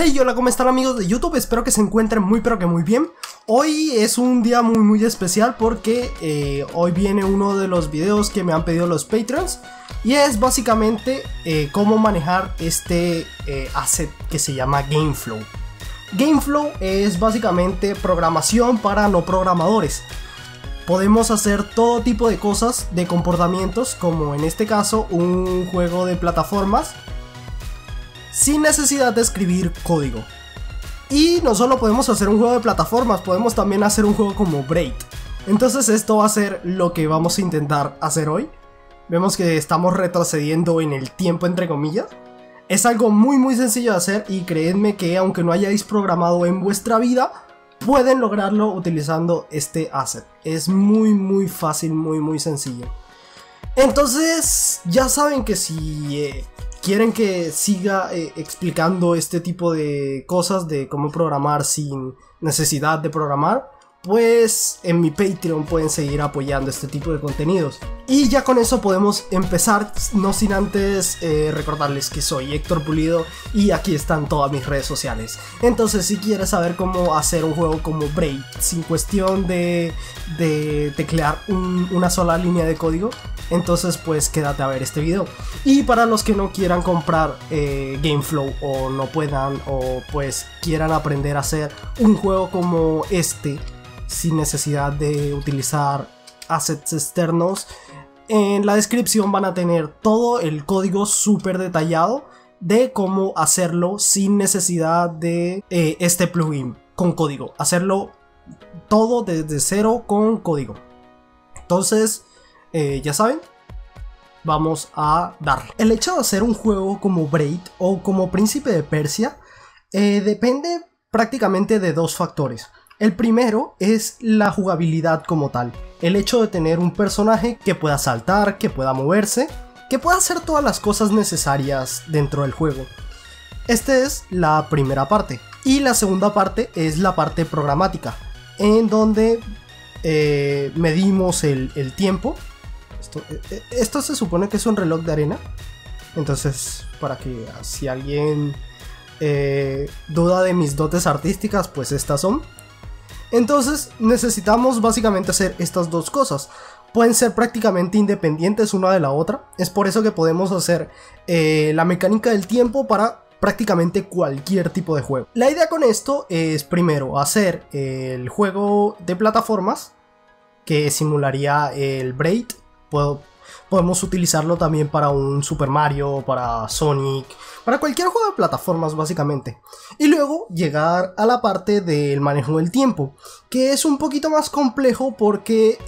Hey, hola, ¿cómo están amigos de YouTube? Espero que se encuentren muy pero que muy bien. Hoy es un día muy especial porque hoy viene uno de los videos que me han pedido los Patreons. Y es básicamente cómo manejar este asset que se llama GameFlow. GameFlow es básicamente programación para no programadores. Podemos hacer todo tipo de cosas, de comportamientos, como en este caso un juego de plataformas, sin necesidad de escribir código. Y no solo podemos hacer un juego de plataformas, podemos también hacer un juego como Braid. Entonces esto va a ser lo que vamos a intentar hacer hoy. Vemos que estamos retrocediendo en el tiempo, entre comillas. Es algo muy sencillo de hacer y creedme que aunque no hayáis programado en vuestra vida, pueden lograrlo utilizando este asset. Es muy fácil, muy sencillo. Entonces ya saben que si quieren que siga explicando este tipo de cosas de cómo programar sin necesidad de programar, pues en mi Patreon pueden seguir apoyando este tipo de contenidos. Y ya con eso podemos empezar, no sin antes recordarles que soy Héctor Pulido y aquí están todas mis redes sociales. Entonces si quieres saber cómo hacer un juego como Braid sin cuestión de teclear una sola línea de código, entonces pues quédate a ver este video. Y para los que no quieran comprar GameFlow o no puedan o pues quieran aprender a hacer un juego como este sin necesidad de utilizar assets externos, en la descripción van a tener todo el código súper detallado de cómo hacerlo sin necesidad de este plugin con código, hacerlo todo desde cero con código. Entonces ya saben, vamos a darle. El hecho de hacer un juego como Braid o como Príncipe de Persia depende prácticamente de dos factores. El primero es la jugabilidad como tal, el hecho de tener un personaje que pueda saltar, que pueda moverse, que pueda hacer todas las cosas necesarias dentro del juego. Esta es la primera parte. Y la segunda parte es la parte programática, en donde medimos el tiempo. Esto se supone que es un reloj de arena, entonces para que si alguien duda de mis dotes artísticas, pues estas son. Entonces necesitamos básicamente hacer estas dos cosas. Pueden ser prácticamente independientes una de la otra. Es por eso que podemos hacer la mecánica del tiempo para prácticamente cualquier tipo de juego. La idea con esto es primero hacer el juego de plataformas que simularía el Braid. Podemos utilizarlo también para un Super Mario, para Sonic, para cualquier juego de plataformas básicamente. Y luego llegar a la parte del manejo del tiempo, que es un poquito más complejo porque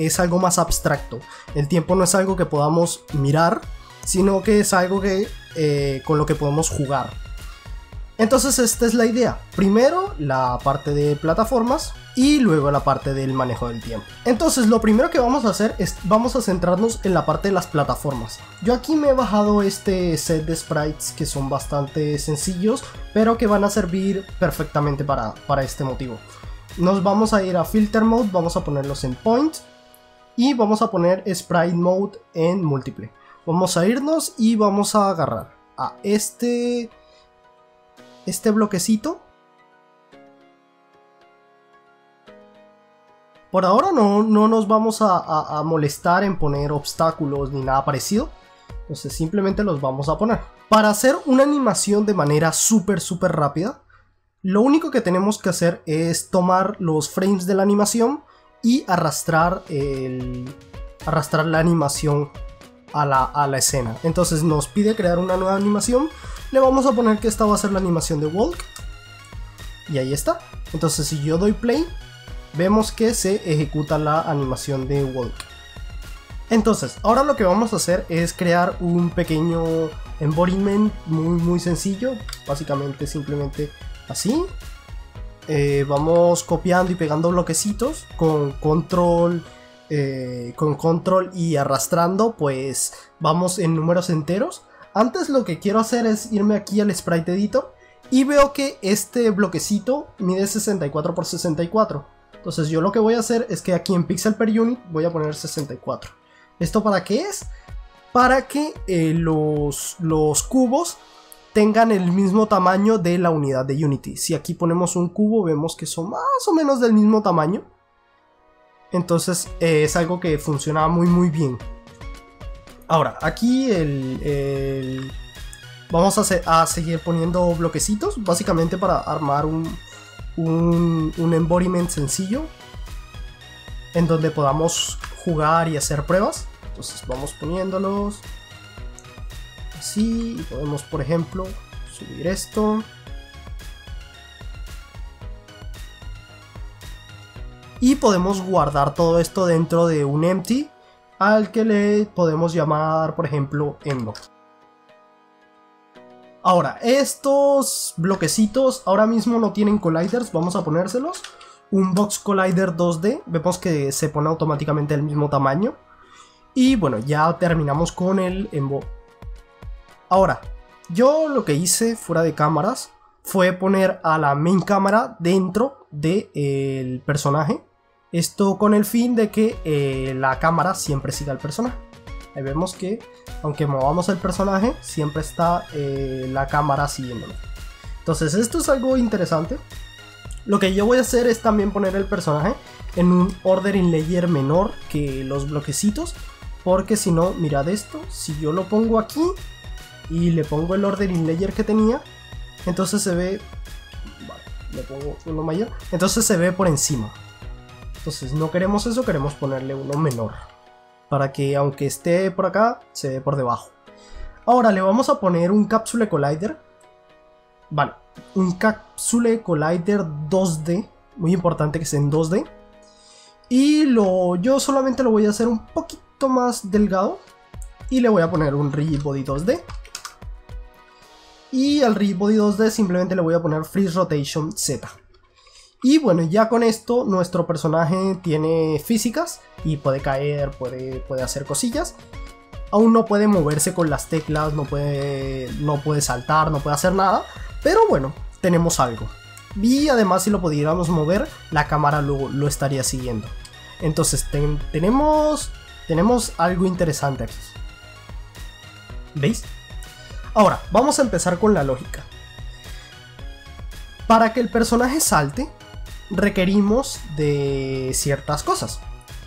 es algo más abstracto. El tiempo no es algo que podamos mirar, sino que es algo que, con lo que podemos jugar. Entonces esta es la idea. Primero la parte de plataformas y luego la parte del manejo del tiempo. Entonces lo primero que vamos a hacer es vamos a centrarnos en la parte de las plataformas. Yo aquí me he bajado este set de sprites que son bastante sencillos, pero que van a servir perfectamente para este motivo. Nos vamos a ir a Filter Mode, vamos a ponerlos en Point y vamos a poner Sprite Mode en múltiple. Vamos a irnos y vamos a agarrar a este bloquecito. Por ahora no nos vamos a molestar en poner obstáculos ni nada parecido. Entonces simplemente los vamos a poner. Para hacer una animación de manera súper rápida, lo único que tenemos que hacer es tomar los frames de la animación y arrastrar la animación a la escena. Entonces nos pide crear una nueva animación. Le vamos a poner que esta va a ser la animación de Walk. Y ahí está. Entonces si yo doy play, vemos que se ejecuta la animación de Walk. Entonces ahora lo que vamos a hacer es crear un pequeño embodiment muy sencillo. Básicamente simplemente así. Vamos copiando y pegando bloquecitos con control y arrastrando, pues vamos en números enteros. Antes lo que quiero hacer es irme aquí al Sprite Editor y veo que este bloquecito mide 64 por 64. Entonces yo lo que voy a hacer es que aquí en Pixel per Unit voy a poner 64. ¿Esto para qué es? Para que los cubos tengan el mismo tamaño de la unidad de Unity. Si aquí ponemos un cubo, vemos que son más o menos del mismo tamaño. Entonces es algo que funciona muy bien. Ahora, aquí vamos a seguir poniendo bloquecitos, básicamente para armar un embodiment sencillo en donde podamos jugar y hacer pruebas. Entonces vamos poniéndolos así, y podemos, por ejemplo, subir esto. Y podemos guardar todo esto dentro de un empty al que le podemos llamar, por ejemplo, Enbox. Ahora, estos bloquecitos ahora mismo no tienen colliders, vamos a ponérselos. Un box collider 2D, vemos que se pone automáticamente del mismo tamaño. Y bueno, ya terminamos con el Enbox. Ahora, yo lo que hice fuera de cámaras fue poner a la main cámara dentro del personaje. Esto con el fin de que la cámara siempre siga al personaje. Ahí vemos que aunque movamos el personaje, siempre está la cámara siguiéndolo. Entonces esto es algo interesante. Lo que yo voy a hacer es también poner el personaje en un ordering layer menor que los bloquecitos. Porque si no, mirad esto, si yo lo pongo aquí y le pongo el ordering layer que tenía, entonces se ve... Vale, le pongo uno mayor, entonces se ve por encima. Entonces no queremos eso, queremos ponerle uno menor, para que aunque esté por acá, se ve por debajo. Ahora le vamos a poner un Capsule Collider. Vale, un Capsule Collider 2D, muy importante que sea en 2D. Y yo solamente lo voy a hacer un poquito más delgado. Y le voy a poner un Rigid Body 2D. Y al Rigid Body 2D simplemente le voy a poner Freeze Rotation Z. Y bueno, ya con esto nuestro personaje tiene físicas y puede caer, puede hacer cosillas. Aún no puede moverse con las teclas, no puede saltar, no puede hacer nada. Pero bueno, tenemos algo. Y además si lo pudiéramos mover, la cámara lo estaría siguiendo. Entonces tenemos algo interesante aquí. ¿Veis? Ahora, vamos a empezar con la lógica. Para que el personaje salte, requerimos de ciertas cosas.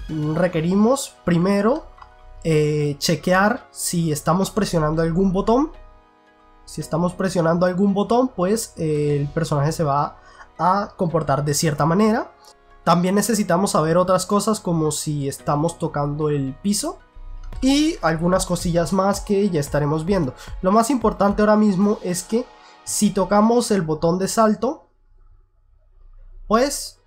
Requerimos primero chequear si estamos presionando algún botón. Si estamos presionando algún botón, pues el personaje se va a comportar de cierta manera. También necesitamos saber otras cosas como si estamos tocando el piso y algunas cosillas más que ya estaremos viendo. Lo más importante ahora mismo es que si tocamos el botón de salto, pues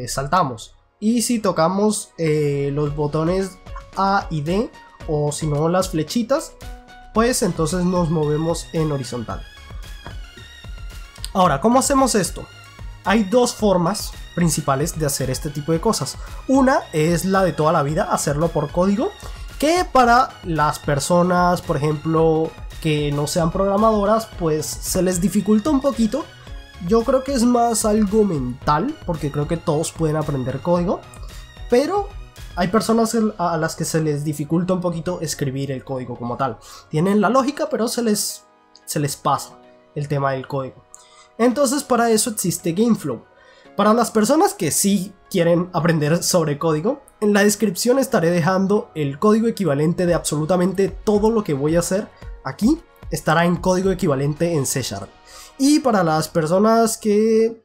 saltamos. Y si tocamos los botones A y D, o si no las flechitas, pues entonces nos movemos en horizontal. Ahora, ¿cómo hacemos esto? Hay dos formas principales de hacer este tipo de cosas. Una es la de toda la vida, hacerlo por código, que para las personas, por ejemplo, que no sean programadoras, pues se les dificulta un poquito. Yo creo que es más algo mental, porque creo que todos pueden aprender código, pero hay personas a las que se les dificulta un poquito escribir el código como tal. Tienen la lógica, pero se les pasa el tema del código. Entonces para eso existe GameFlow. Para las personas que sí quieren aprender sobre código, en la descripción estaré dejando el código equivalente de absolutamente todo lo que voy a hacer aquí. Estará en código equivalente en C#. Y para las personas que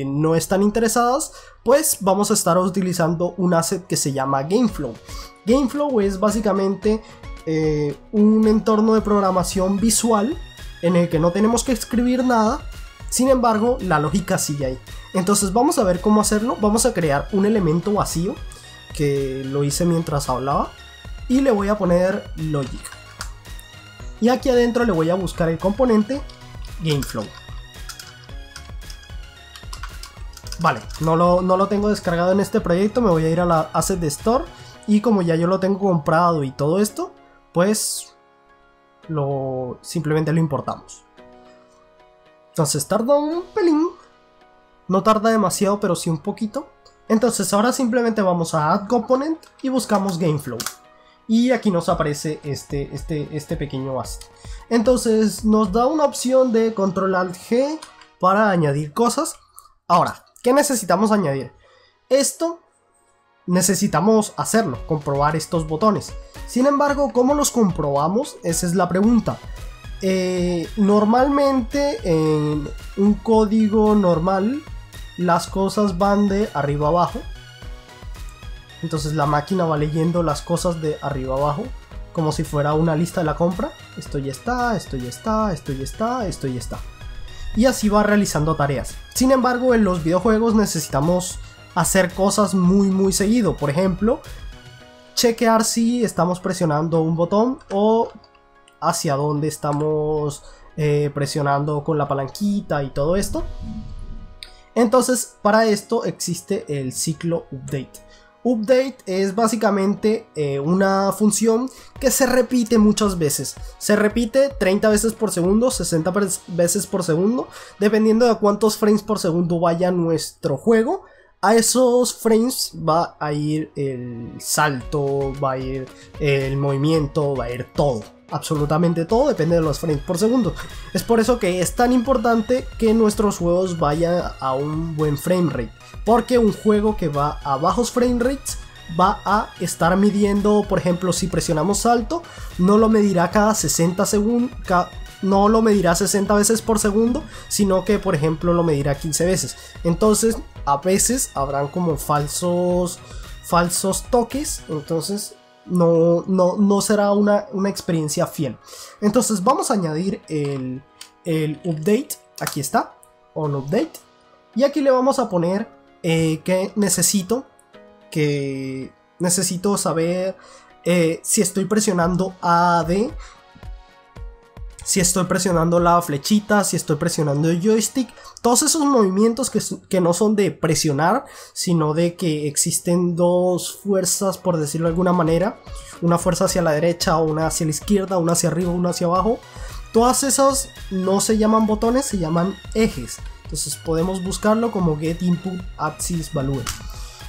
no están interesadas, pues vamos a estar utilizando un asset que se llama GameFlow. GameFlow es básicamente un entorno de programación visual en el que no tenemos que escribir nada. Sin embargo, la lógica sigue ahí. Entonces vamos a ver cómo hacerlo. Vamos a crear un elemento vacío, que lo hice mientras hablaba, y le voy a poner Logic. Y aquí adentro le voy a buscar el componente GameFlow. Vale, no lo tengo descargado en este proyecto. Me voy a ir a la Asset Store, y como ya yo lo tengo comprado y todo esto, pues simplemente lo importamos. Entonces tarda un pelín, no tarda demasiado, pero sí un poquito. Entonces ahora simplemente vamos a Add Component y buscamos GameFlow. y aquí nos aparece este pequeño asset. Entonces nos da una opción de control alt G para añadir cosas. Ahora, ¿qué necesitamos añadir? Esto necesitamos hacerlo, comprobar estos botones. Sin embargo, ¿cómo los comprobamos? Esa es la pregunta. Normalmente en un código normal las cosas van de arriba a abajo. Entonces la máquina va leyendo las cosas de arriba a abajo, como si fuera una lista de la compra. Esto ya está, esto ya está, esto ya está, esto ya está. Y así va realizando tareas. Sin embargo, en los videojuegos necesitamos hacer cosas muy seguido. Por ejemplo, chequear si estamos presionando un botón o hacia dónde estamos presionando con la palanquita y todo esto. Entonces, para esto existe el ciclo update. Update es básicamente una función que se repite muchas veces. Se repite 30 veces por segundo, 60 veces por segundo, dependiendo de cuántos frames por segundo vaya nuestro juego. A esos frames va a ir el salto, va a ir el movimiento, va a ir todo. Absolutamente todo depende de los frames por segundo. Es por eso que es tan importante que nuestros juegos vayan a un buen frame rate. Porque un juego que va a bajos frame rates va a estar midiendo, por ejemplo, si presionamos salto, no lo medirá cada 60 segundos, no lo medirá 60 veces por segundo, sino que, por ejemplo, lo medirá 15 veces. Entonces, a veces habrán como falsos toques, entonces no será una experiencia fiel. Entonces, vamos a añadir el update, aquí está, on update, y aquí le vamos a poner que necesito saber si estoy presionando AD, si estoy presionando la flechita, si estoy presionando el joystick. Todos esos movimientos que no son de presionar, sino de que existen dos fuerzas, por decirlo de alguna manera. Una fuerza hacia la derecha, una hacia la izquierda, una hacia arriba, una hacia abajo. Todas esas no se llaman botones, se llaman ejes. Entonces podemos buscarlo como get input axis value.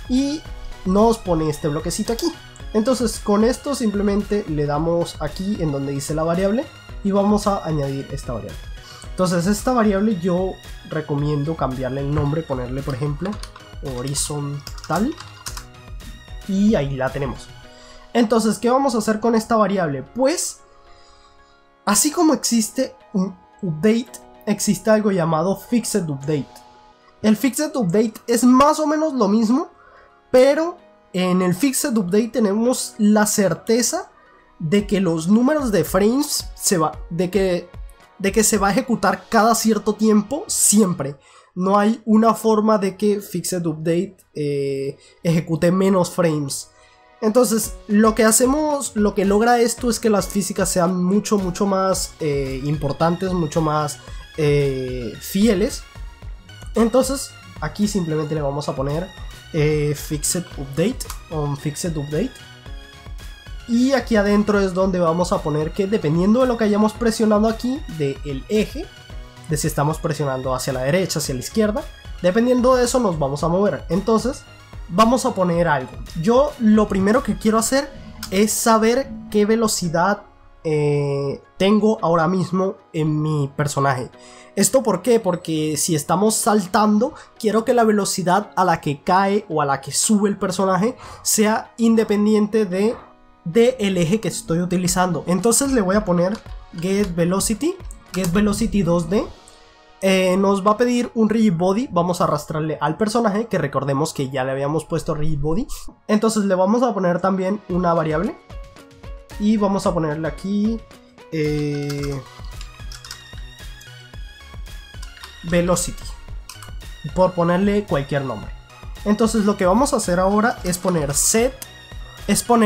Y nos pone este bloquecito aquí. Entonces con esto simplemente le damos aquí en donde dice la variable y vamos a añadir esta variable. Entonces esta variable yo recomiendo cambiarle el nombre, ponerle por ejemplo horizontal, y ahí la tenemos. Entonces, ¿qué vamos a hacer con esta variable? Pues así como existe un update, existe algo llamado fixed update. El fixed update es más o menos lo mismo, pero en el fixed update tenemos la certeza de que los números de frames de que se va a ejecutar cada cierto tiempo siempre. No hay una forma de que fixed update ejecute menos frames. Entonces lo que logra esto es que las físicas sean mucho más importantes, mucho más fieles. Entonces aquí simplemente le vamos a poner fixed update, on fixed update, y aquí adentro es donde vamos a poner que dependiendo de lo que hayamos presionado aquí del eje, de si estamos presionando hacia la derecha, hacia la izquierda, dependiendo de eso nos vamos a mover. Entonces vamos a poner algo. Yo lo primero que quiero hacer es saber qué velocidad tengo ahora mismo en mi personaje. ¿Esto por qué? Porque si estamos saltando, quiero que la velocidad a la que cae o a la que sube el personaje sea independiente del eje que estoy utilizando. Entonces le voy a poner get velocity 2D. Nos va a pedir un rigid body. Vamos a arrastrarle al personaje, que recordemos que ya le habíamos puesto rigid body. Entonces le vamos a poner también una variable y vamos a ponerle aquí velocity, por ponerle cualquier nombre. Entonces lo que vamos a hacer ahora es poner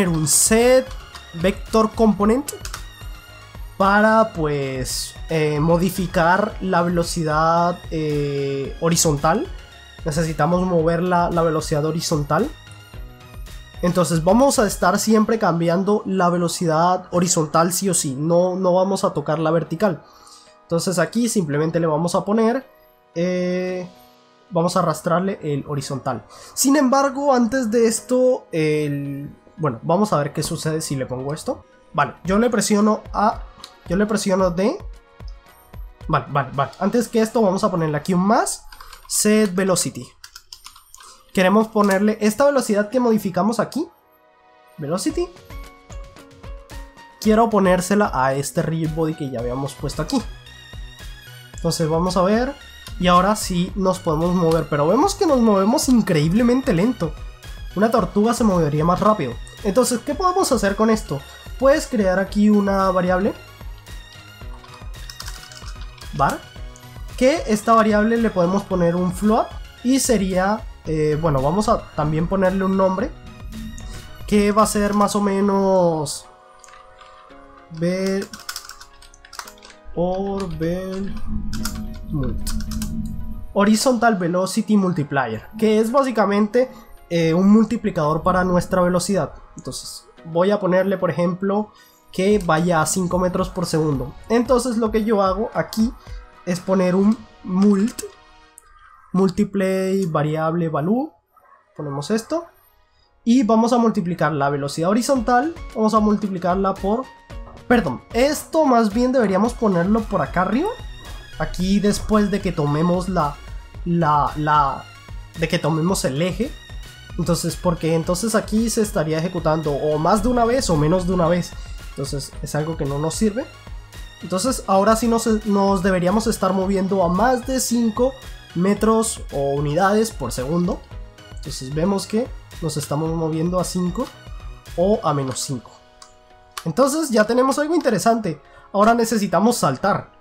un set vector component para pues modificar la velocidad horizontal. Necesitamos mover la velocidad horizontal. Entonces vamos a estar siempre cambiando la velocidad horizontal sí o sí, no vamos a tocar la vertical. Entonces aquí simplemente le vamos a poner, vamos a arrastrarle el horizontal. Sin embargo, antes de esto, Bueno, vamos a ver qué sucede si le pongo esto. Vale, yo le presiono D. Vale. Antes que esto vamos a ponerle aquí un más. Set velocity. Queremos ponerle esta velocidad que modificamos aquí. Velocity. Quiero ponérsela a este rigid body que ya habíamos puesto aquí. Entonces vamos a ver. Y ahora sí nos podemos mover. Pero vemos que nos movemos increíblemente lento. Una tortuga se movería más rápido. Entonces, ¿qué podemos hacer con esto? Puedes crear aquí una variable. Var. Que esta variable le podemos poner un float. Y sería... bueno, vamos a también ponerle un nombre. Que va a ser más o menos... Horizontal Velocity Multiplier, que es básicamente un multiplicador para nuestra velocidad. Entonces voy a ponerle, por ejemplo, que vaya a 5 metros por segundo. Entonces lo que yo hago aquí es poner un multiply variable value. Ponemos esto y vamos a multiplicar la velocidad horizontal. Vamos a multiplicarla por... Perdón, esto más bien deberíamos ponerlo por acá arriba. Aquí después de que tomemos de que tomemos el eje. Entonces, porque entonces aquí se estaría ejecutando o más de una vez o menos de una vez. Entonces es algo que no nos sirve. Entonces ahora sí nos deberíamos estar moviendo a más de 5 metros o unidades por segundo. Entonces vemos que nos estamos moviendo a 5 o a menos 5. Entonces ya tenemos algo interesante. Ahora necesitamos saltar.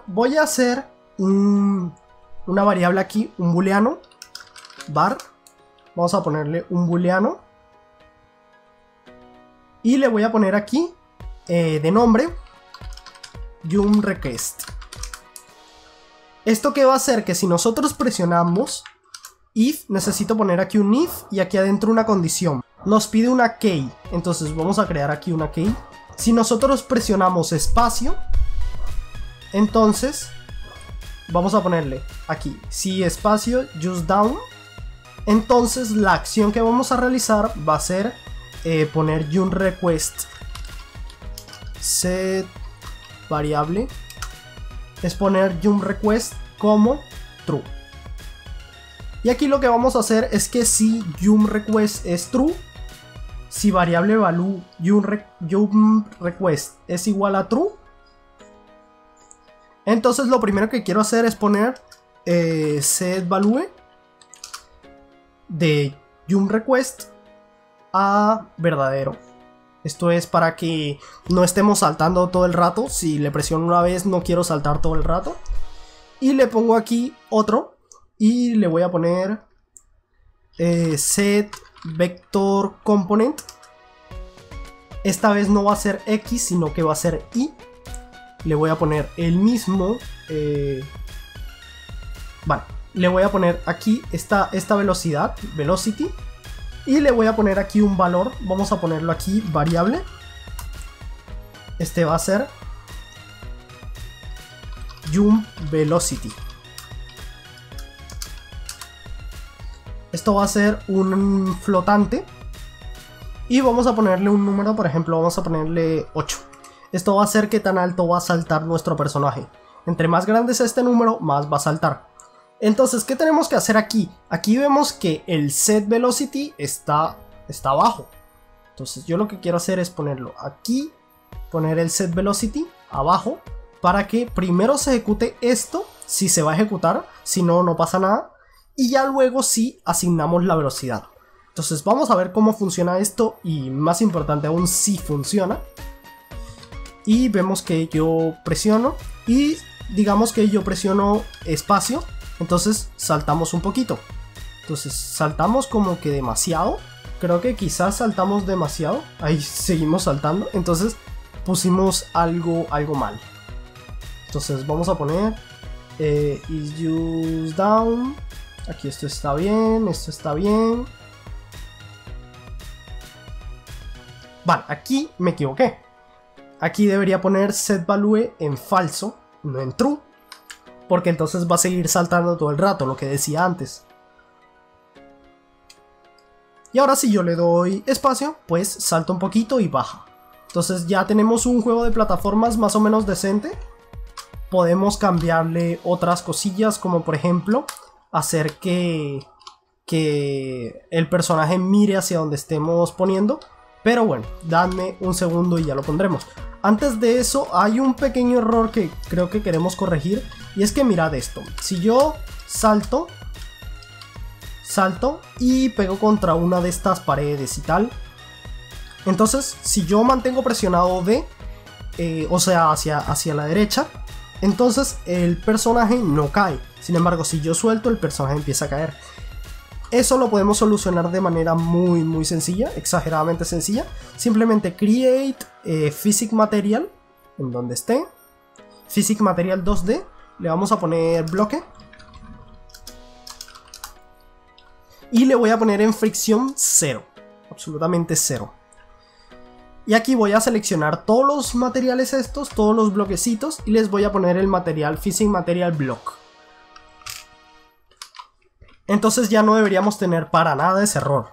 Voy a hacer una variable aquí, un booleano. Var. Vamos a ponerle un booleano. Y le voy a poner aquí de nombre jump request. Esto que va a hacer que si nosotros presionamos if, necesito poner aquí un if y aquí adentro una condición. Nos pide una key, entonces vamos a crear aquí una key. Si nosotros presionamos espacio, entonces vamos a ponerle aquí si espacio just down. Entonces la acción que vamos a realizar va a ser poner jump request set variable, es poner jump request como true. Y aquí lo que vamos a hacer es que si jump request es true, si variable value jump request es igual a true, entonces lo primero que quiero hacer es poner set value de jump request a verdadero. Esto es para que no estemos saltando todo el rato. Si le presiono una vez no quiero saltar todo el rato. Y le pongo aquí otro y le voy a poner set vector component. Esta vez no va a ser x sino que va a ser y. Le voy a poner el mismo vale, le voy a poner aquí esta velocidad, velocity, y le voy a poner aquí un valor. Vamos a ponerlo aquí variable. Este va a ser jump velocity. Esto va a ser un flotante y vamos a ponerle un número, por ejemplo vamos a ponerle 8. Esto va a hacer que tan alto va a saltar nuestro personaje. Entre más grande sea este número, más va a saltar. Entonces, ¿qué tenemos que hacer aquí? Aquí vemos que el set velocity está abajo. Entonces yo lo que quiero hacer es ponerlo aquí, poner el set velocity abajo, para que primero se ejecute esto, si se va a ejecutar, si no, no pasa nada. Y ya luego sí asignamos la velocidad. Entonces vamos a ver cómo funciona esto y más importante aún si funciona. Y vemos que yo presiono y digamos que yo presiono espacio. Entonces saltamos un poquito. Entonces saltamos como que demasiado. Creo que quizás saltamos demasiado. Ahí seguimos saltando. Entonces pusimos algo mal. Entonces vamos a poner is just down. Aquí esto está bien, esto está bien. Vale, aquí me equivoqué. Aquí debería poner set value en falso, no en true. Porque entonces va a seguir saltando todo el rato, lo que decía antes. Y ahora si yo le doy espacio, pues salta un poquito y baja. Entonces ya tenemos un juego de plataformas más o menos decente. Podemos cambiarle otras cosillas, como por ejemplo hacer que el personaje mire hacia donde estemos poniendo. Pero bueno, dadme un segundo y ya lo pondremos. Antes de eso hay un pequeño error que creo que queremos corregir. Y es que mirad esto. Si yo salto y pego contra una de estas paredes y tal. Entonces si yo mantengo presionado D, o sea hacia la derecha, entonces el personaje no cae. Sin embargo, si yo suelto, el personaje empieza a caer. Eso lo podemos solucionar de manera muy sencilla, exageradamente sencilla. Simplemente create physics material, en donde esté, physics material 2D. Le vamos a poner bloque. Y le voy a poner en fricción 0, absolutamente 0. Y aquí voy a seleccionar todos los materiales estos, todos los bloquecitos, y les voy a poner el material Physics Material Block. Entonces ya no deberíamos tener para nada ese error.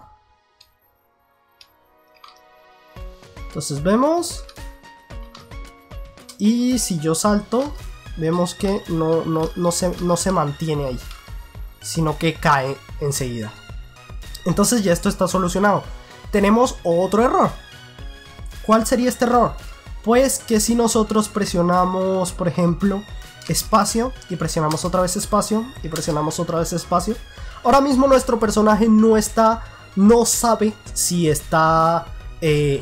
Entonces vemos. Y si yo salto, vemos que no se mantiene ahí, sino que cae enseguida. Entonces ya esto está solucionado. Tenemos otro error. ¿Cuál sería este error? Pues que si nosotros presionamos, por ejemplo, espacio y presionamos otra vez espacio y presionamos otra vez espacio, ahora mismo nuestro personaje no sabe si está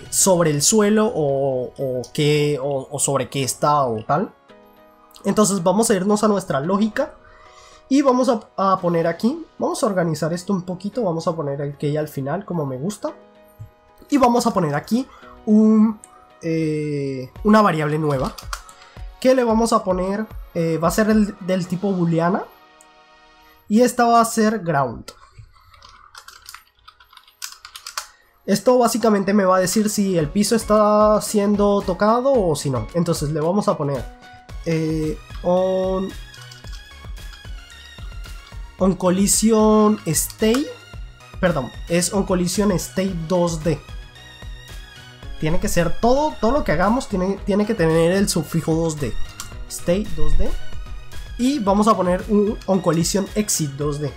sobre el suelo o sobre qué está o tal. Entonces vamos a irnos a nuestra lógica y vamos a poner aquí, vamos a organizar esto un poquito, vamos a poner el key al final como me gusta, y vamos a poner aquí una variable nueva que le vamos a poner, va a ser del tipo booleana, y esta va a ser ground. Esto básicamente me va a decir si el piso está siendo tocado o si no. Entonces le vamos a poner on collision state, perdón, es on collision state 2D. Tiene que ser todo lo que hagamos tiene que tener el sufijo 2D, state 2D, y vamos a poner un on collision exit 2D.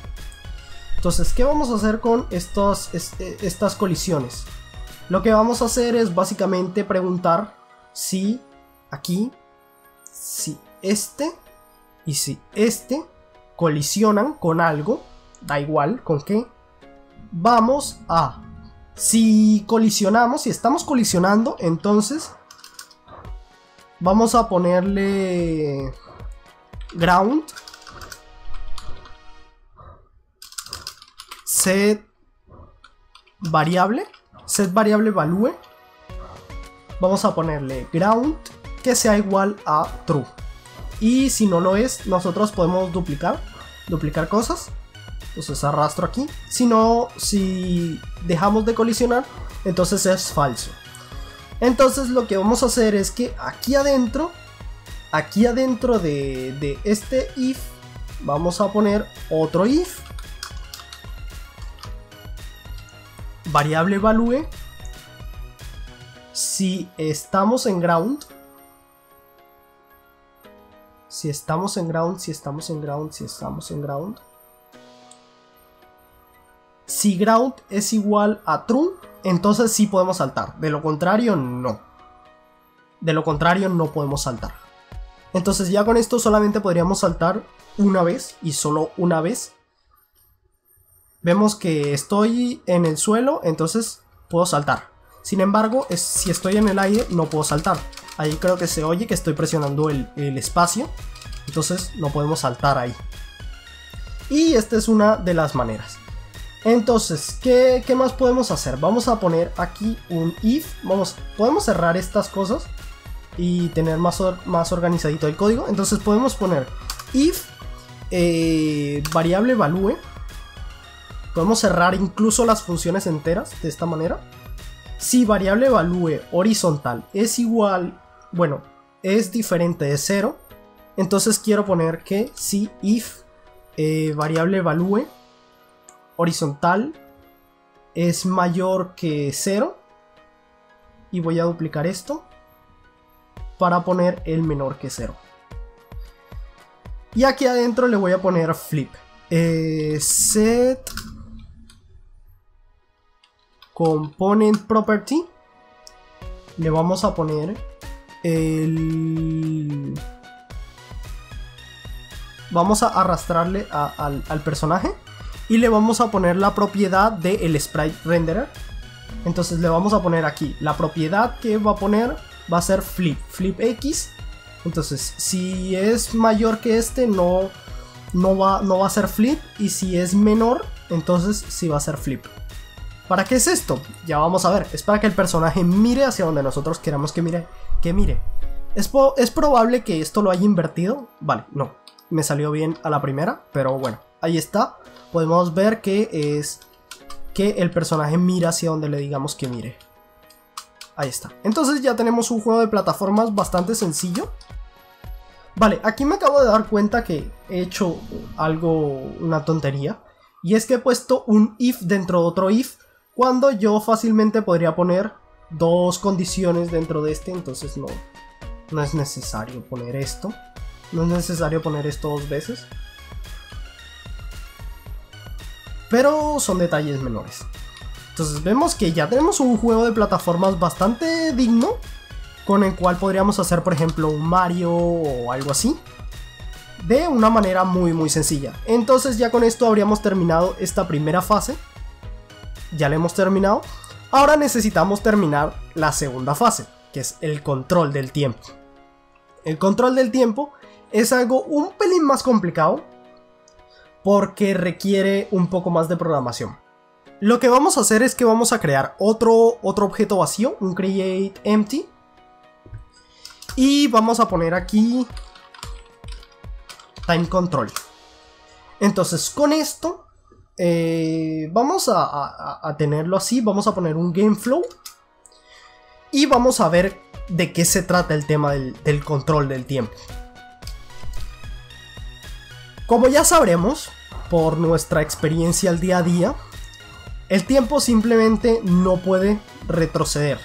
Entonces, ¿qué vamos a hacer con estas colisiones? Lo que vamos a hacer es básicamente preguntar si aquí, si este y si este colisionan con algo, da igual con qué. Vamos a, si colisionamos, si estamos colisionando, entonces vamos a ponerle ground set variable value. Vamos a ponerle ground que sea igual a true, y si no lo es, nosotros podemos duplicar cosas. Entonces arrastro aquí, si dejamos de colisionar, entonces es falso. Entonces lo que vamos a hacer es que aquí adentro de este if vamos a poner otro if, variable value, si estamos en ground, si estamos en ground, si ground es igual a true, entonces sí podemos saltar, de lo contrario no. De lo contrario no podemos saltar. Entonces ya con esto solamente podríamos saltar una vez y solo una vez. Vemos que estoy en el suelo, entonces puedo saltar. Sin embargo, si estoy en el aire no puedo saltar. Ahí creo que se oye que estoy presionando el espacio, entonces no podemos saltar ahí. Y esta es una de las maneras. Entonces, ¿qué más podemos hacer? Vamos a poner aquí un if. Podemos cerrar estas cosas y tener más organizadito el código. Entonces podemos poner if variable value. Podemos cerrar incluso las funciones enteras de esta manera. Si variable value horizontal es igual, bueno, es diferente de 0, entonces quiero poner que si if variable value horizontal es mayor que 0. Y voy a duplicar esto para poner el menor que 0. Y aquí adentro le voy a poner flip. Set component property. Le vamos a poner vamos a arrastrarle al personaje y le vamos a poner la propiedad del sprite renderer. Entonces le vamos a poner aquí la propiedad que va a poner va a ser flip X. Entonces si es mayor que este no va a ser flip, y si es menor entonces sí va a ser flip. ¿Para qué es esto? Ya vamos a ver. Es para que el personaje mire hacia donde nosotros queramos que mire. Es probable que esto lo haya invertido. Vale, no, me salió bien a la primera, pero bueno, ahí está. Podemos ver que es que el personaje mira hacia donde le digamos que mire. Ahí está. Entonces ya tenemos un juego de plataformas bastante sencillo. Vale, aquí me acabo de dar cuenta que he hecho una tontería. Y es que he puesto un if dentro de otro if, cuando yo fácilmente podría poner dos condiciones dentro de este. Entonces no es necesario poner esto. No es necesario poner esto dos veces. Pero son detalles menores. Entonces vemos que ya tenemos un juego de plataformas bastante digno, con el cual podríamos hacer por ejemplo un Mario o algo así, de una manera muy sencilla. Entonces ya con esto habríamos terminado esta primera fase. Ya la hemos terminado. Ahora necesitamos terminar la segunda fase, que es el control del tiempo. El control del tiempo es algo un pelín más complicado, porque requiere un poco más de programación. Lo que vamos a hacer es que vamos a crear otro objeto vacío, un create empty, y vamos a poner aquí time control. Entonces con esto vamos a tenerlo así. Vamos a poner un game flow y vamos a ver de qué se trata el tema del control del tiempo. Como ya sabremos por nuestra experiencia al día a día, el tiempo simplemente no puede retroceder.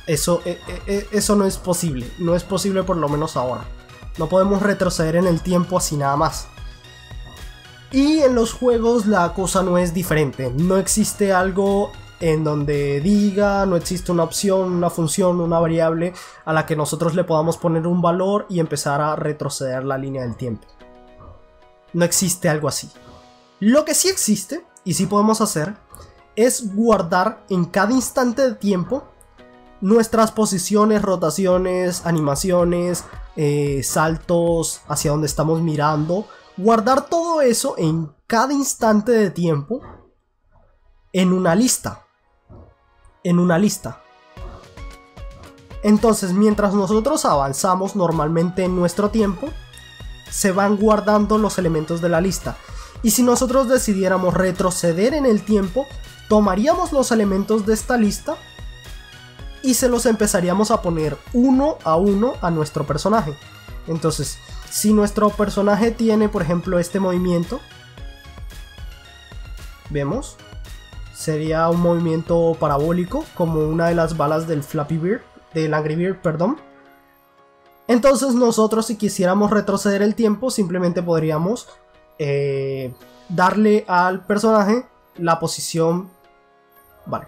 Eso no es posible. No es posible, por lo menos ahora. No podemos retroceder en el tiempo así nada más. Y en los juegos la cosa no es diferente. No existe algo en donde diga, no existe una opción, una función, una variable a la que nosotros le podamos poner un valor y empezar a retroceder la línea del tiempo. No existe algo así. Lo que sí existe, y sí podemos hacer, es guardar en cada instante de tiempo nuestras posiciones, rotaciones, animaciones, saltos hacia donde estamos mirando. Guardar todo eso en cada instante de tiempo en una lista. Entonces, mientras nosotros avanzamos normalmente en nuestro tiempo, se van guardando los elementos de la lista. Y si nosotros decidiéramos retroceder en el tiempo, tomaríamos los elementos de esta lista y se los empezaríamos a poner uno a nuestro personaje. Entonces, si nuestro personaje tiene, por ejemplo, este movimiento, vemos, sería un movimiento parabólico, como una de las balas del Flappy Bird, del Angry Bird, perdón. Entonces nosotros, si quisiéramos retroceder el tiempo, simplemente podríamos darle al personaje la posición, vale,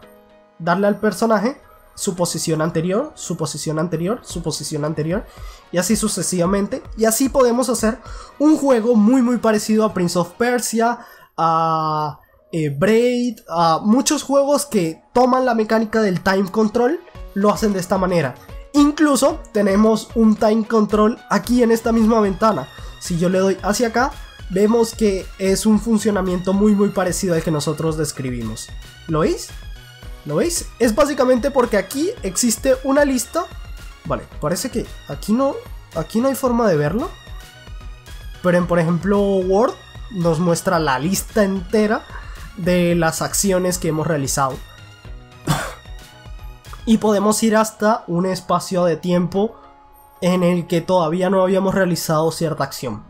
darle al personaje su posición anterior, su posición anterior, su posición anterior, y así sucesivamente. Y así podemos hacer un juego muy parecido a Prince of Persia, a Braid, a muchos juegos que toman la mecánica del time control, lo hacen de esta manera. Incluso tenemos un time control aquí en esta misma ventana. Si yo le doy hacia acá, vemos que es un funcionamiento muy parecido al que nosotros describimos. ¿Lo veis? ¿Lo veis? Es básicamente porque aquí existe una lista. Vale, parece que aquí no hay forma de verlo. Pero en, por ejemplo, Word nos muestra la lista entera de las acciones que hemos realizado. Y podemos ir hasta un espacio de tiempo en el que todavía no habíamos realizado cierta acción.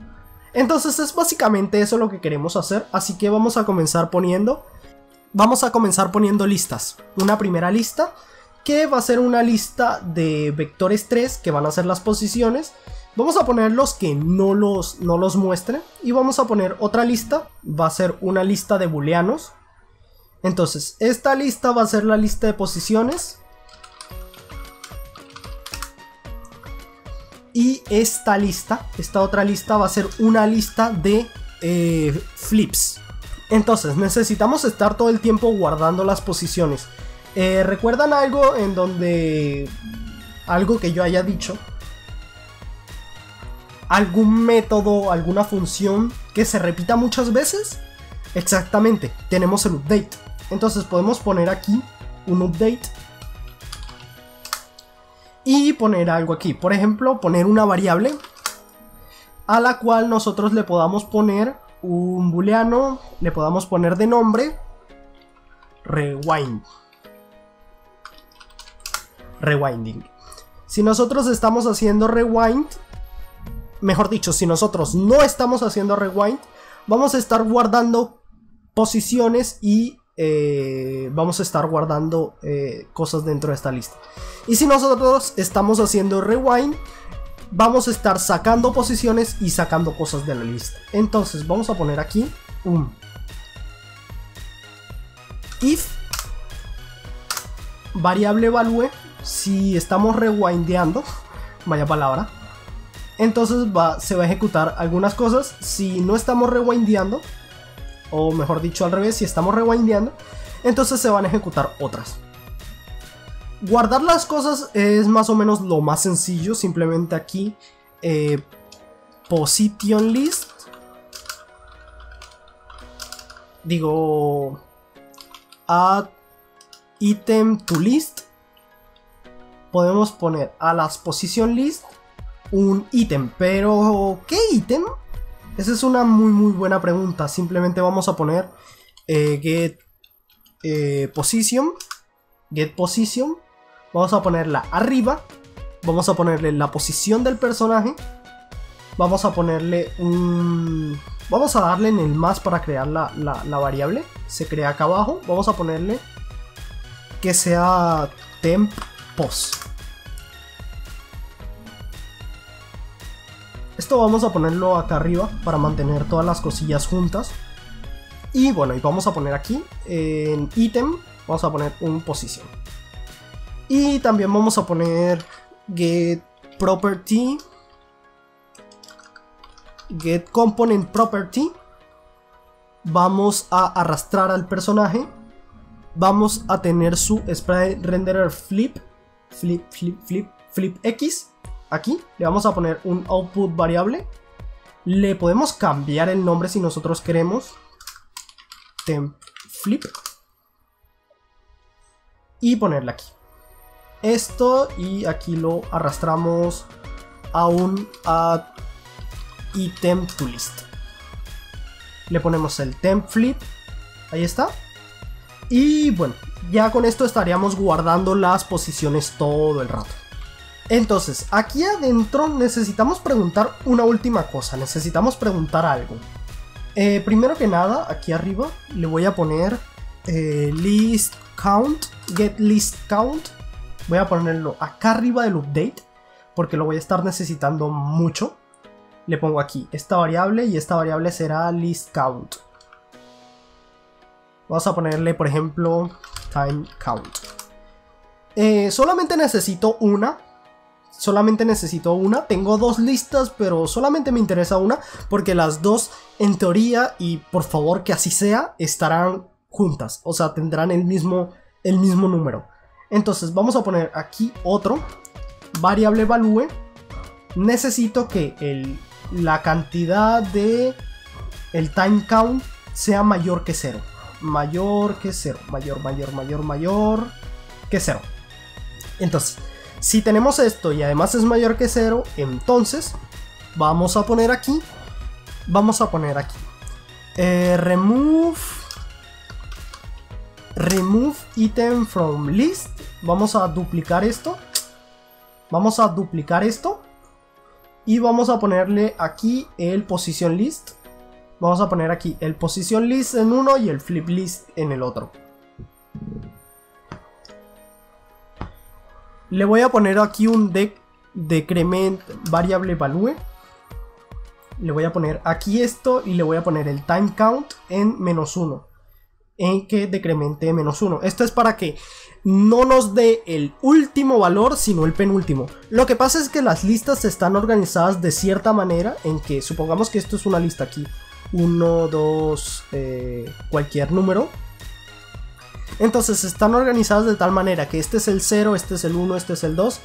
Entonces es básicamente eso lo que queremos hacer. Así que vamos a comenzar poniendo vamos a comenzar poniendo listas. Una primera lista que va a ser una lista de vectores 3 que van a ser las posiciones. Vamos a poner los que no los muestren. Y vamos a poner otra lista. Va a ser una lista de booleanos. Entonces, esta lista va a ser la lista de posiciones. Y esta otra lista va a ser una lista de flips. Entonces, necesitamos estar todo el tiempo guardando las posiciones. ¿Recuerdan algo en donde... algo que yo haya dicho? ¿Algún método, alguna función que se repita muchas veces? Exactamente, tenemos el update. Entonces podemos poner aquí un update y poner algo aquí. Por ejemplo, poner una variable a la cual nosotros le podamos poner un booleano, le podamos poner de nombre rewinding. Si nosotros estamos haciendo rewind, mejor dicho, si nosotros no estamos haciendo rewind, vamos a estar guardando posiciones y vamos a estar guardando cosas dentro de esta lista. Y si nosotros estamos haciendo rewind, vamos a estar sacando posiciones y sacando cosas de la lista. Entonces vamos a poner aquí un if variable value. Si estamos rewindeando, vaya palabra, entonces se va a ejecutar algunas cosas. Si no estamos rewindeando, o mejor dicho al revés, si estamos rewindeando, entonces se van a ejecutar otras. Guardar las cosas es más o menos lo más sencillo. Simplemente aquí position list, digo add item to list, podemos poner a las position list un ítem. Pero ¿qué ítem? Esa es una muy buena pregunta. Simplemente vamos a poner get position. Vamos a ponerla arriba. Vamos a ponerle la posición del personaje. Vamos a ponerle un... Vamos a darle en el más para crear la variable. Se crea acá abajo. Vamos a ponerle que sea temp pos. Esto vamos a ponerlo acá arriba para mantener todas las cosillas juntas. Y bueno, y vamos a poner aquí en ítem, vamos a poner un position. Y también vamos a poner get property, get component property. Vamos a arrastrar al personaje. Vamos a tener su sprite renderer flip X. Aquí le vamos a poner un output variable. Le podemos cambiar el nombre si nosotros queremos. Temp flip. Y ponerle aquí esto, y aquí lo arrastramos a un add item to list. Le ponemos el temp flip. Ahí está. Y bueno, ya con esto estaríamos guardando las posiciones todo el rato. Entonces, aquí adentro necesitamos preguntar una última cosa. Necesitamos preguntar algo. Primero que nada, aquí arriba le voy a poner list count, get list count. Voy a ponerlo acá arriba del update porque lo voy a estar necesitando mucho. Le pongo aquí esta variable y esta variable será list count. Vamos a ponerle, por ejemplo, time count. Solamente necesito una. Tengo dos listas, pero solamente me interesa una porque las dos, en teoría, y por favor que así sea, estarán juntas. O sea, tendrán el mismo número. Entonces vamos a poner aquí otro variable value. Necesito que la cantidad de el time count sea mayor que 0. Mayor que 0. Mayor que 0. Entonces, si tenemos esto y además es mayor que 0, entonces vamos a poner aquí. Remove item from list. Vamos a duplicar esto. Y vamos a ponerle aquí el position list. Vamos a poner aquí el position list en uno y el flip list en el otro. Le voy a poner aquí un decrement variable value. Le voy a poner aquí esto y le voy a poner el time count en -1. En que decremente -1. Esto es para que no nos dé el último valor, sino el penúltimo. Lo que pasa es que las listas están organizadas de cierta manera en que, supongamos que esto es una lista aquí. 1, 2, cualquier número. Entonces están organizadas de tal manera que este es el 0, este es el 1, este es el 2.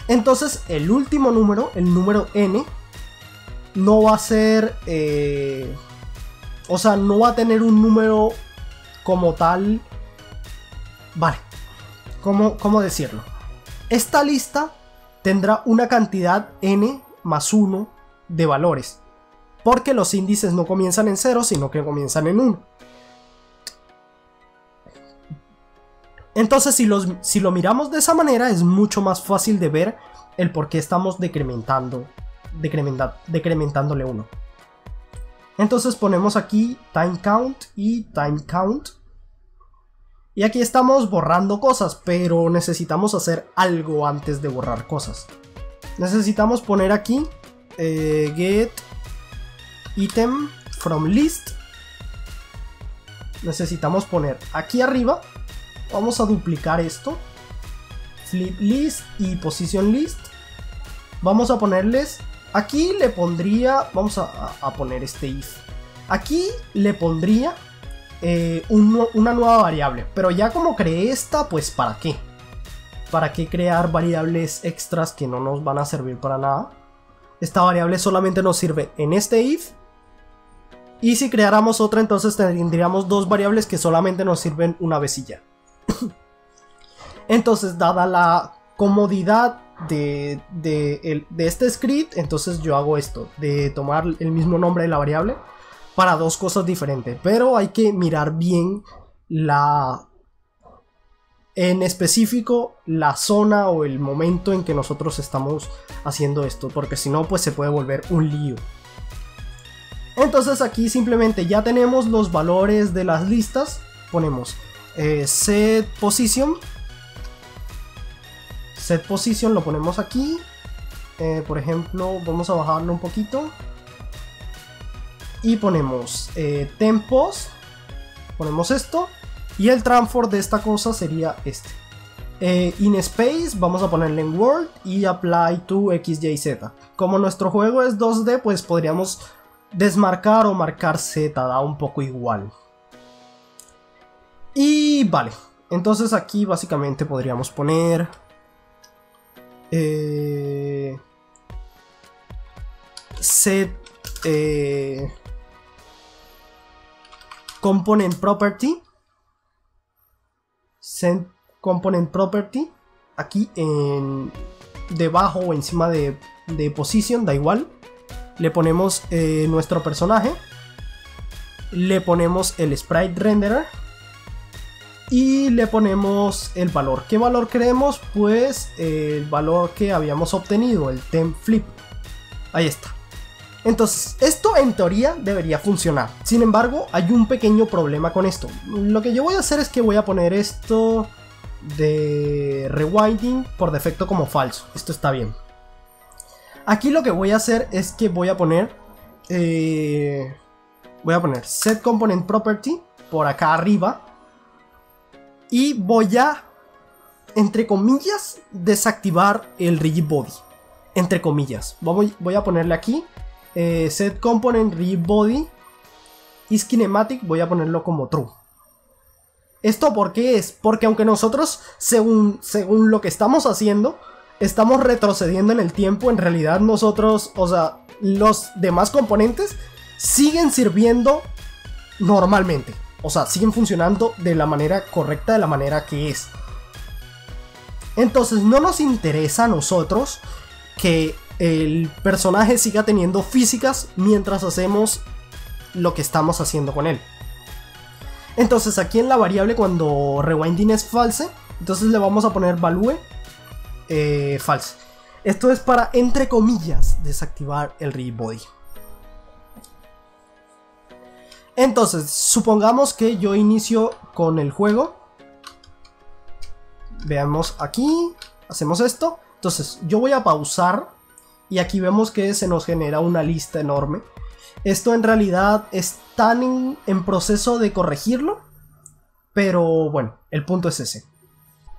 Entonces el último número, el número n, no va a ser... o sea, no va a tener un número como tal. Vale, ¿cómo decirlo? Esta lista tendrá una cantidad n más 1 de valores, porque los índices no comienzan en 0, sino que comienzan en 1. Entonces si lo miramos de esa manera, es mucho más fácil de ver el por qué estamos decrementándole 1. Entonces ponemos aquí time count y time count. Y aquí estamos borrando cosas, pero necesitamos hacer algo antes de borrar cosas. Necesitamos poner aquí get item from list. Necesitamos poner aquí arriba. Vamos a duplicar esto. Flip list y position list. Vamos a ponerles. Aquí le pondría. Vamos a poner este if. Aquí le pondría una nueva variable. Pero ya como creé esta, pues ¿para qué? ¿Para qué crear variables extras que no nos van a servir para nada? Esta variable solamente nos sirve en este if. Y si creáramos otra, entonces tendríamos dos variables que solamente nos sirven una vez y ya. Entonces, dada la comodidad de este script, entonces yo hago esto, de tomar el mismo nombre de la variable para dos cosas diferentes. Pero hay que mirar bien en específico la zona o el momento en que nosotros estamos haciendo esto, porque si no, pues se puede volver un lío. Entonces aquí simplemente ya tenemos los valores de las listas. Ponemos set position. Set position lo ponemos aquí. Por ejemplo, vamos a bajarlo un poquito. Y ponemos tempos. Ponemos esto. Y el transform de esta cosa sería este. In space vamos a ponerle en world y apply to xyz. Como nuestro juego es 2D, pues podríamos desmarcar o marcar Z, da un poco igual. Y vale, entonces aquí básicamente podríamos poner set component property, set component property aquí debajo o encima de position, da igual. Le ponemos nuestro personaje, le ponemos el sprite renderer y le ponemos el valor. ¿Qué valor queremos? Pues el valor que habíamos obtenido, el temp flip. Ahí está. Entonces esto en teoría debería funcionar. Sin embargo, hay un pequeño problema con esto. Lo que yo voy a hacer es que voy a poner esto de rewinding por defecto como falso. Esto está bien. Aquí lo que voy a hacer es que voy a poner set component property por acá arriba y voy a, entre comillas, desactivar el rigid body, entre comillas. Voy a ponerle aquí set component rigid body is kinematic, voy a ponerlo como true. ¿Esto por qué es? Porque aunque nosotros según lo que estamos haciendo estamos retrocediendo en el tiempo, en realidad nosotros, o sea, los demás componentes siguen sirviendo normalmente. O sea, siguen funcionando de la manera correcta, de la manera que es. Entonces no nos interesa a nosotros que el personaje siga teniendo físicas mientras hacemos lo que estamos haciendo con él. Entonces aquí en la variable cuando rewinding es false, entonces le vamos a poner value false. Esto es para, entre comillas, desactivar el rigid body. Entonces, supongamos que yo inicio con el juego. Veamos aquí. hacemos esto. Entonces yo voy a pausar y aquí vemos que se nos genera una lista enorme. Esto en realidad está en proceso de corregirlo, pero bueno, el punto es ese.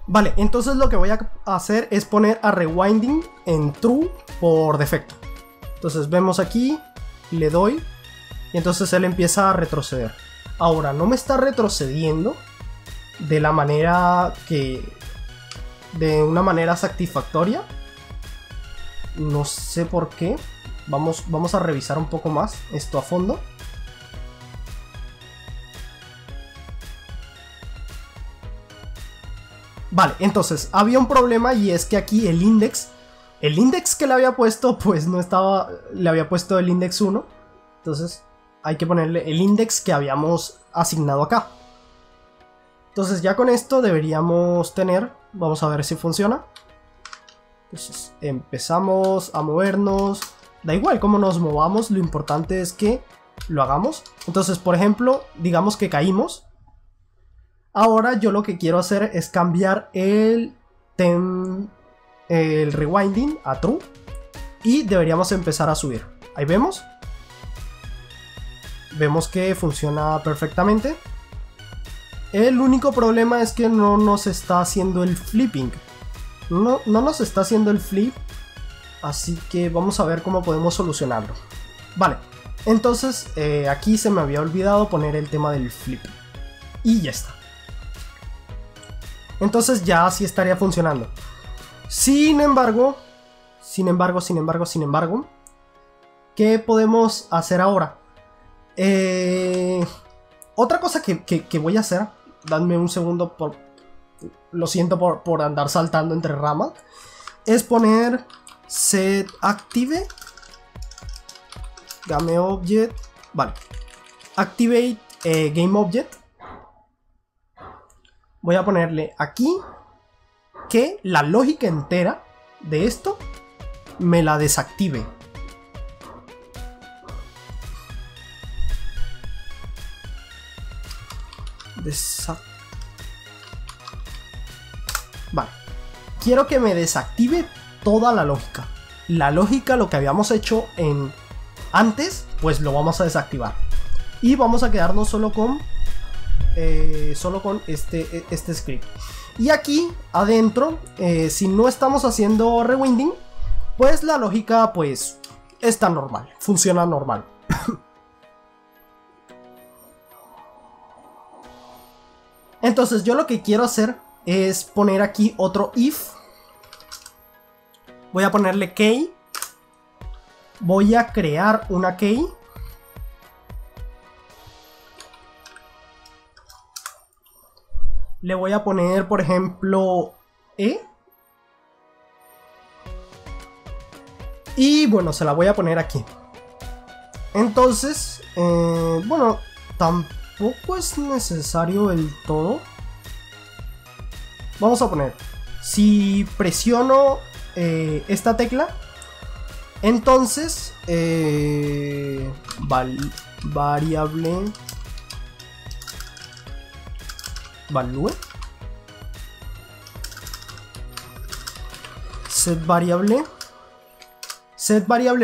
Vale, entonces lo que voy a hacer es poner a rewinding en true por defecto. Entonces vemos aquí, le doy y entonces él empieza a retroceder. Ahora no me está retrocediendo de la manera de una manera satisfactoria. No sé por qué. Vamos a revisar un poco más esto a fondo. Vale, entonces había un problema y es que aquí el index que le había puesto pues no estaba, le había puesto el index 1. Entonces hay que ponerle el index que habíamos asignado acá. Entonces ya con esto deberíamos tener, vamos a ver si funciona. Entonces empezamos a movernos, da igual cómo nos movamos, lo importante es que lo hagamos. Entonces por ejemplo, digamos que caímos. Ahora yo lo que quiero hacer es cambiar el rewinding a true y deberíamos empezar a subir. Ahí vemos. Vemos que funciona perfectamente. El único problema es que no nos está haciendo el flipping. No nos está haciendo el flip. Así que vamos a ver cómo podemos solucionarlo. Vale, entonces aquí se me había olvidado poner el tema del flip. Y ya está. Entonces ya así estaría funcionando. Sin embargo, ¿qué podemos hacer ahora? Otra cosa que voy a hacer, dadme un segundo, lo siento por andar saltando entre ramas, es poner set active game object, vale, activate game object. Voy a ponerle aquí que la lógica entera de esto me la desactive. Vale, quiero que me desactive toda la lógica. La lógica, lo que habíamos hecho antes, pues lo vamos a desactivar. Y vamos a quedarnos solo con este script. Y aquí adentro, si no estamos haciendo rewinding, pues la lógica pues está normal, funciona normal. Entonces yo lo que quiero hacer es poner aquí otro if. Voy a ponerle key. Voy a crear una key. Le voy a poner, por ejemplo, E. Y bueno, se la voy a poner aquí. Entonces, bueno, tampoco es necesario el todo. Vamos a poner, si presiono esta tecla, entonces variable value, set variable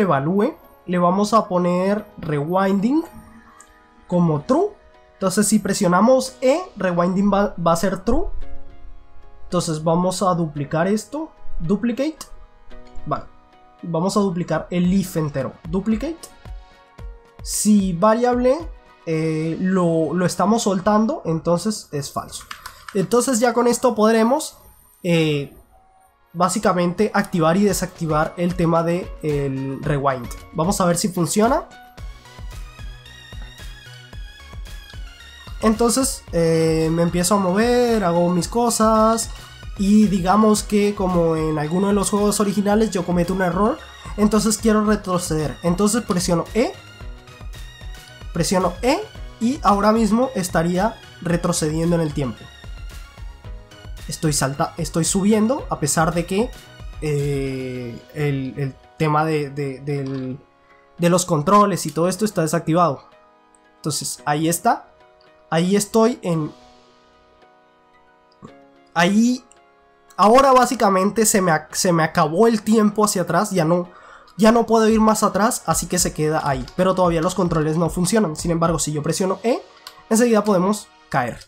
value, le vamos a poner rewinding como true. Entonces si presionamos E, rewinding va a ser true. Entonces vamos a duplicar esto, duplicate, vale, vamos a duplicar el if entero, duplicate. Si variable lo estamos soltando, entonces es falso. Entonces ya con esto podremos básicamente activar y desactivar el tema de el rewind. Vamos a ver si funciona. Entonces me empiezo a mover, hago mis cosas y digamos que como en alguno de los juegos originales yo cometo un error, entonces quiero retroceder. Entonces presiono E y ahora mismo estaría retrocediendo en el tiempo. Estoy subiendo a pesar de que el tema de los controles y todo esto está desactivado. Entonces ahí está. Ahí estoy en... Ahí Ahora básicamente se me acabó el tiempo hacia atrás, ya no puedo ir más atrás, así que se queda ahí. Pero todavía los controles no funcionan. Sin embargo, si yo presiono E, enseguida podemos caer.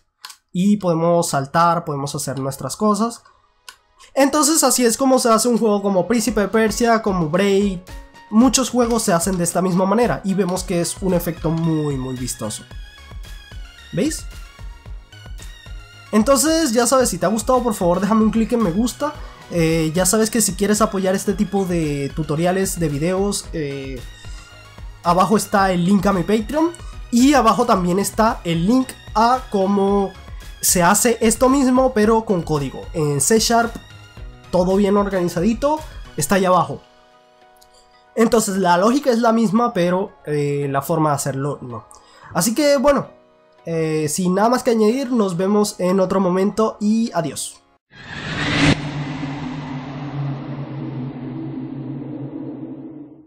Y podemos saltar, podemos hacer nuestras cosas. Entonces así es como se hace un juego como Príncipe de Persia, como Braid. Muchos juegos se hacen de esta misma manera y vemos que es un efecto muy vistoso. ¿Veis? Entonces ya sabes, si te ha gustado, por favor déjame un clic en me gusta. Ya sabes que si quieres apoyar este tipo de tutoriales, de videos, abajo está el link a mi Patreon. Y abajo también está el link a cómo se hace esto mismo, pero con código. En C#, todo bien organizadito, está ahí abajo. Entonces la lógica es la misma, pero la forma de hacerlo no. Así que bueno, sin nada más que añadir, nos vemos en otro momento y adiós.